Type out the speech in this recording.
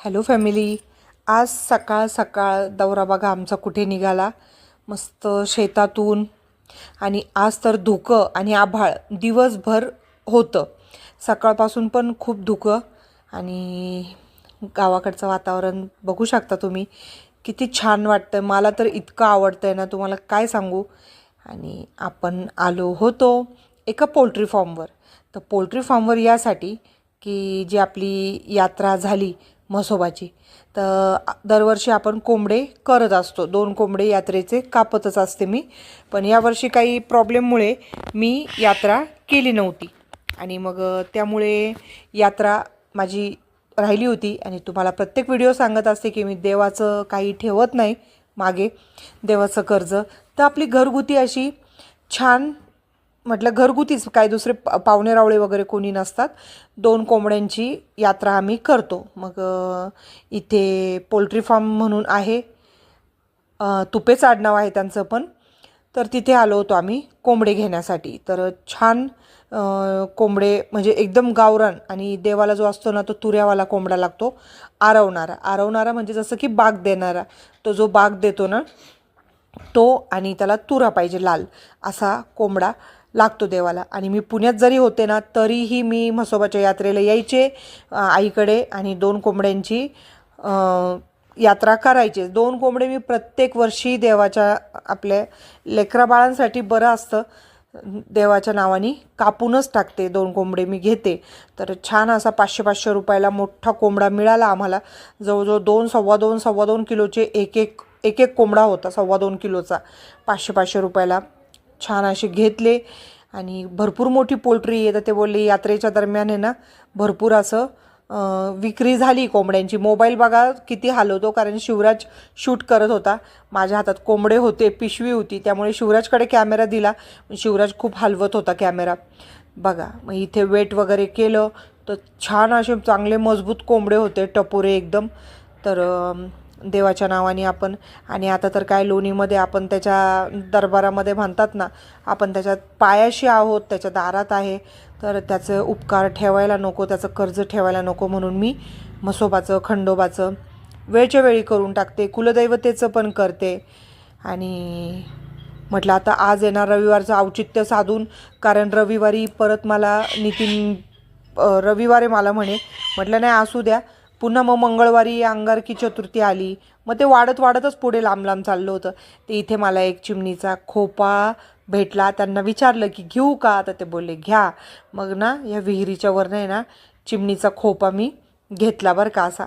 Hello family. आज सकाळ सकाळ दौरा बघा आमचा कुठे निघाला. मस्त शेतातून. आणि आज तर धुकं आणि आभाळ दिवसभर होतं. सकाळपासून पण खूप धुकं. आणि गावाकडचं वातावरण बघू शकता तुम्ही, किती छान वाटतं. मला तर इतकं आवडतं आहे ना, तुम्हाला काय सांगू. आणि आपण आलो होतो एका पोल्ट्री फार्मवर. तर पोल्ट्री फार्मवर यासाठी की जी आपली यात्रा झाली म्हसोबाची, तर दरवर्षी आपण कोंबडे करत असतो. 2 कोंबडे यात्रेचे कापतच असते मी. पण यावर्षी काही प्रॉब्लेममुळे मी यात्रा केली नव्हती. आणि मग त्यामुळे यात्रा माझी राहिली होती. आणि तुम्हाला प्रत्येक व्हिडिओ सांगत असते की मी देवाचं काही ठेवत नाही मागे, देवाचं कर्ज. तर आपली घरगुती अशी छान, म्हटलं घरगुतीच, काय दुसरे पाहुणे रावळे वगैरे कोणी नसतात. 2 कोंबड्यांची यात्रा आम्ही करतो. मग इथे पोल्ट्री फार्म म्हणून आहे, तुपेच आडनाव आहे त्यांचं पण. तर तिथे आलो होतो आम्ही कोंबडे घेण्यासाठी. तर छान कोंबडे म्हणजे एकदम गावरान. आणि देवाला जो असतो ना, तो तुऱ्यावाला कोंबडा लागतो. आरवणारा म्हणजे जसं की बाग देणारा. तो जो बाग देतो ना तो, आणि त्याला तुरा पाहिजे लाल, असा कोंबडा लागतो देवाला. आणि मी पुण्यात जरी होते ना, तरीही मी म्हसोबाच्या यात्रेला यायचे आईकडे. आणि 2 कोंबड्यांची यात्रा करायचे. 2 कोंबडे मी प्रत्येक वर्षी देवाच्या, आपल्या लेकराबाळांसाठी बरं असतं, देवाच्या नावाने कापूनच टाकते. 2 कोंबडे मी घेते. तर छान असा 500-500 रुपयाला मोठा कोंबडा मिळाला आम्हाला. जवळजवळ 2 किलोचे एक एक कोंबडा होता, 2.25 किलोचा. 500-500 रुपयाला छान असे घेतले. आणि भरपूर मोठी पोल्ट्री आहे. तर ते बोलले यात्रेच्या दरम्यान आहे ना, भरपूर असं विक्री झाली कोंबड्यांची. मोबाईल बघा किती हलवतो, कारण शिवराज शूट करत होता. माझ्या हातात कोंबडे होते, पिशवी होती, त्यामुळे शिवराजकडे कॅमेरा दिला. शिवराज खूप हलवत होता कॅमेरा बघा. मग इथे वेट वगैरे केलं तर छान असे चांगले मजबूत कोंबडे होते, टपोरे एकदम. तर देवाच्या नावाने आपण, आणि आता तर काय लोणीमध्ये आपण त्याच्या दरबारामध्ये म्हणतात ना, आपण त्याच्यात पायाशी आहोत, त्याच्या दारात आहे. तर त्याचं उपकार ठेवायला नको, त्याचं कर्ज ठेवायला नको, म्हणून मी म्हसोबाचं, खंडोबाचं वेळच्या वेळी करून टाकते. कुलदैवतेचं पण करते. आणि म्हटलं आता आज येणार रविवारचं औचित्य साधून, कारण रविवारी परत मला रविवारी मला म्हटलं नाही असू द्या. पुन्हा मग मंगळवारी अंगारकी चतुर्थी आली. मग ते वाढतच पुढे लांब चाललं होतं. ते इथे मला एक चिमणीचा खोपा भेटला. त्यांना विचारलं की घेऊ का, तर ते बोलले घ्या. मग ना या विहिरीच्या वरनं आहे ना चिमणीचा खोपा मी घेतला बरं का. असा